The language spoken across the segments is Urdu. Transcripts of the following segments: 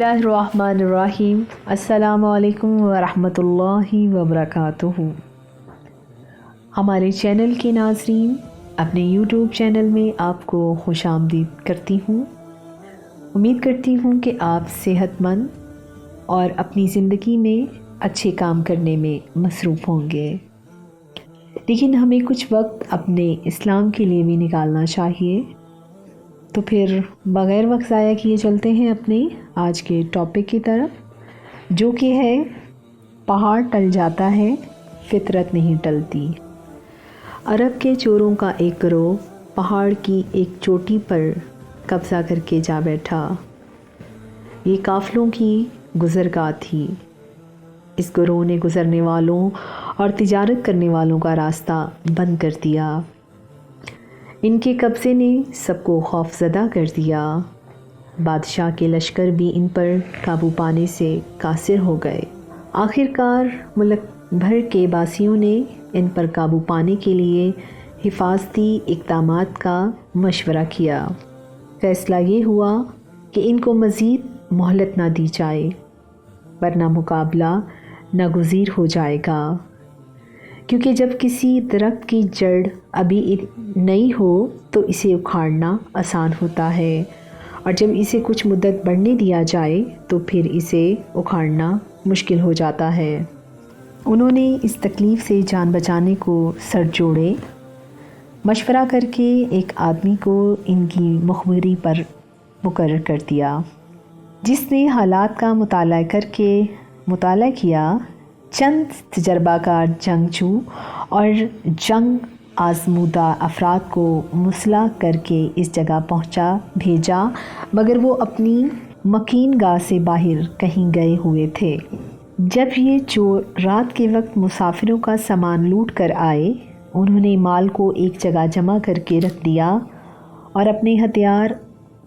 بسم اللہ الرحمن الرحیم۔ السلام علیکم ورحمۃ اللہ وبرکاتہ۔ ہمارے چینل کے ناظرین، اپنے یوٹیوب چینل میں آپ کو خوش آمدید کرتی ہوں۔ امید کرتی ہوں کہ آپ صحت مند اور اپنی زندگی میں اچھے کام کرنے میں مصروف ہوں گے، لیکن ہمیں کچھ وقت اپنے اسلام کے لیے بھی نکالنا چاہیے۔ تو پھر بغیر وقت ضائع کیے چلتے ہیں اپنے آج کے ٹاپک کی طرف، جو کہ ہے پہاڑ ٹل جاتا ہے فطرت نہیں ٹلتی۔ عرب کے چوروں کا ایک گروہ پہاڑ کی ایک چوٹی پر قبضہ کر کے جا بیٹھا۔ یہ قافلوں کی گزرگاہ تھی۔ اس گروہ نے گزرنے والوں اور تجارت کرنے والوں کا راستہ بند کر دیا۔ ان کے قبضے نے سب کو خوف زدہ کر دیا۔ بادشاہ کے لشکر بھی ان پر قابو پانے سے قاصر ہو گئے۔ آخر کار ملک بھر کے باسیوں نے ان پر قابو پانے کے لیے حفاظتی اقدامات کا مشورہ کیا۔ فیصلہ یہ ہوا کہ ان کو مزید مہلت نہ دی جائے، ورنہ مقابلہ ناگزیر ہو جائے گا، کیونکہ جب کسی درخت کی جڑ ابھی نئی ہو تو اسے اکھاڑنا آسان ہوتا ہے، اور جب اسے کچھ مدت بڑھنے دیا جائے تو پھر اسے اکھاڑنا مشکل ہو جاتا ہے۔ انہوں نے اس تکلیف سے جان بچانے کو سر جوڑے، مشورہ کر کے ایک آدمی کو ان کی مخبری پر مقرر کر دیا، جس نے حالات کا مطالعہ کیا۔ چند تجربہ کار جنگجو اور جنگ آزمودہ افراد کو مسلح کر کے اس جگہ بھیجا، مگر وہ اپنی مکین گاہ سے باہر کہیں گئے ہوئے تھے۔ جب یہ چور رات کے وقت مسافروں کا سامان لوٹ کر آئے، انہوں نے مال کو ایک جگہ جمع کر کے رکھ دیا اور اپنے ہتھیار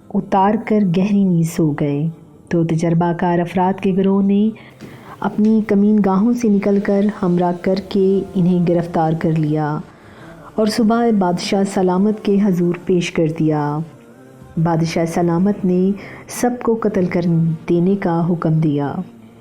اتار کر گہری نیند سو گئے۔ تو تجربہ کار افراد کے گروہ نے اپنی کمین گاہوں سے نکل کر ہمراہ کر کے انہیں گرفتار کر لیا اور صبح بادشاہ سلامت کے حضور پیش کر دیا۔ بادشاہ سلامت نے سب کو قتل کر دینے کا حکم دیا۔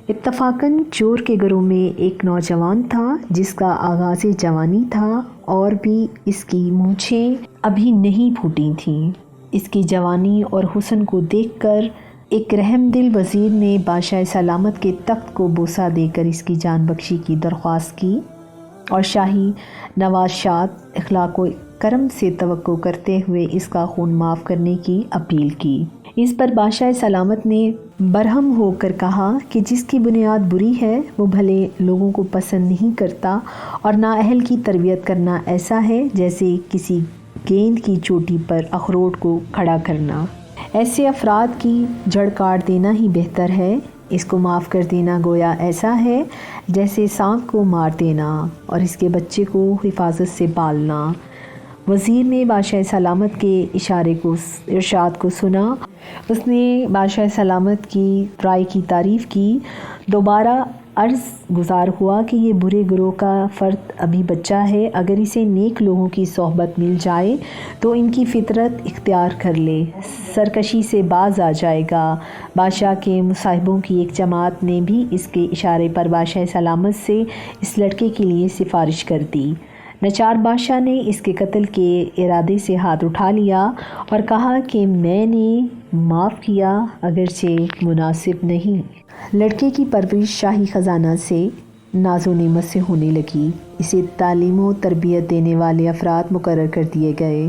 اتفاقاً چور کے گروہ میں ایک نوجوان تھا جس کا آغاز جوانی تھا اور بھی اس کی مونچھیں ابھی نہیں پھوٹی تھیں۔ اس کی جوانی اور حسن کو دیکھ کر ایک رحم دل وزیر نے بادشاہ سلامت کے تخت کو بوسہ دے کر اس کی جان بخشی کی درخواست کی اور شاہی نواشات اخلاق و کرم سے توقع کرتے ہوئے اس کا خون معاف کرنے کی اپیل کی۔ اس پر بادشاہ سلامت نے برہم ہو کر کہا کہ جس کی بنیاد بری ہے وہ بھلے لوگوں کو پسند نہیں کرتا، اور نااہل کی تربیت کرنا ایسا ہے جیسے کسی گیند کی چوٹی پر اخروٹ کو کھڑا کرنا۔ ایسے افراد کی جڑ کاٹ دینا ہی بہتر ہے۔ اس کو معاف کر دینا گویا ایسا ہے جیسے سانپ کو مار دینا اور اس کے بچے کو حفاظت سے پالنا۔ وزیر نے بادشاہ سلامت کے ارشاد کو سنا۔ اس نے بادشاہ سلامت کی رائے کی تعریف کی۔ دوبارہ عرض گزار ہوا کہ یہ برے گروہ کا فرد ابھی بچہ ہے، اگر اسے نیک لوگوں کی صحبت مل جائے تو ان کی فطرت اختیار کر لے، سرکشی سے باز آ جائے گا۔ بادشاہ کے مصاحبوں کی ایک جماعت نے بھی اس کے اشارے پر بادشاہ سلامت سے اس لڑکے کے لیے سفارش کر دی۔ ناچار بادشاہ نے اس کے قتل کے ارادے سے ہاتھ اٹھا لیا اور کہا کہ میں نے معاف کیا، اگرچہ مناسب نہیں۔ لڑکے کی پرورش شاہی خزانہ سے ناز و نعمت سے ہونے لگی۔ اسے تعلیم و تربیت دینے والے افراد مقرر کر دیے گئے۔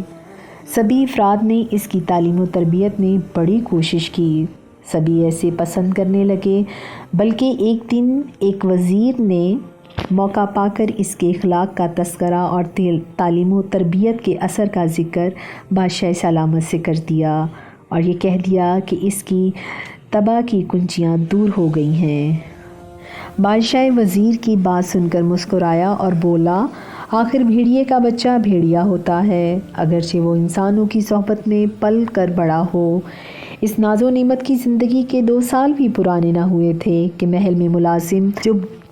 سبھی افراد نے اس کی تعلیم و تربیت میں بڑی کوشش کی۔ سبھی ایسے پسند کرنے لگے، بلکہ ایک دن ایک وزیر نے موقع پا کر اس کے اخلاق کا تذکرہ اور تعلیم و تربیت کے اثر کا ذکر بادشاہ سلامت سے کر دیا اور یہ کہہ دیا کہ اس کی تباہ کی کنجیاں دور ہو گئی ہیں۔ بادشاہ وزیر کی بات سن کر مسکرایا اور بولا، آخر بھیڑیے کا بچہ بھیڑیا ہوتا ہے، اگرچہ وہ انسانوں کی صحبت میں پل کر بڑا ہو۔ اس ناز و نعمت کی زندگی کے 2 سال بھی پرانے نہ ہوئے تھے کہ محل میں ملازم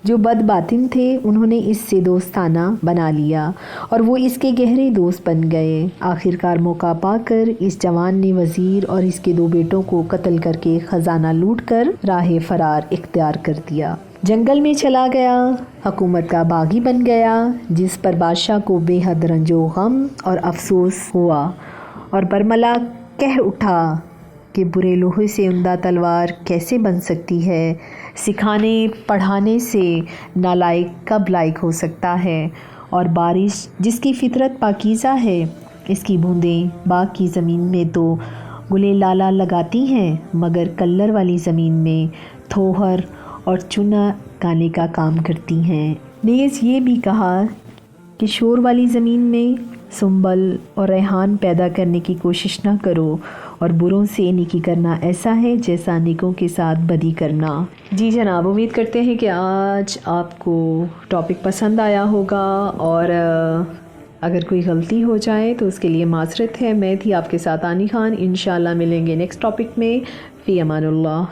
جو بد باطن تھے انہوں نے اس سے دوستانہ بنا لیا اور وہ اس کے گہرے دوست بن گئے۔ آخرکار موقع پا کر اس جوان نے وزیر اور اس کے 2 بیٹوں کو قتل کر کے خزانہ لوٹ کر راہ فرار اختیار کر دیا۔ جنگل میں چلا گیا، حکومت کا باغی بن گیا، جس پر بادشاہ کو بے حد رنج و غم اور افسوس ہوا اور برملا کہہ اٹھا کہ برے لوہے سے عمدہ تلوار کیسے بن سکتی ہے؟ سکھانے پڑھانے سے نالائق کب لائق ہو سکتا ہے؟ اور بارش جس کی فطرت پاکیزہ ہے، اس کی بوندیں باغ کی زمین میں تو گلے لالا لگاتی ہیں، مگر کلر والی زمین میں تھوہر اور چنا گانے کا کام کرتی ہیں۔ نیز یہ بھی کہا کہ شور والی زمین میں سنبل اور ریحان پیدا کرنے کی کوشش نہ کرو، اور بروں سے نیکی کرنا ایسا ہے جیسا نیکوں کے ساتھ بدی کرنا۔ جی جناب، امید کرتے ہیں کہ آج آپ کو ٹاپک پسند آیا ہوگا، اور اگر کوئی غلطی ہو جائے تو اس کے لیے معذرت ہے۔ میں تھی آپ کے ساتھ آنی خان، انشاءاللہ ملیں گے نیکسٹ ٹاپک میں۔ فی امان اللہ۔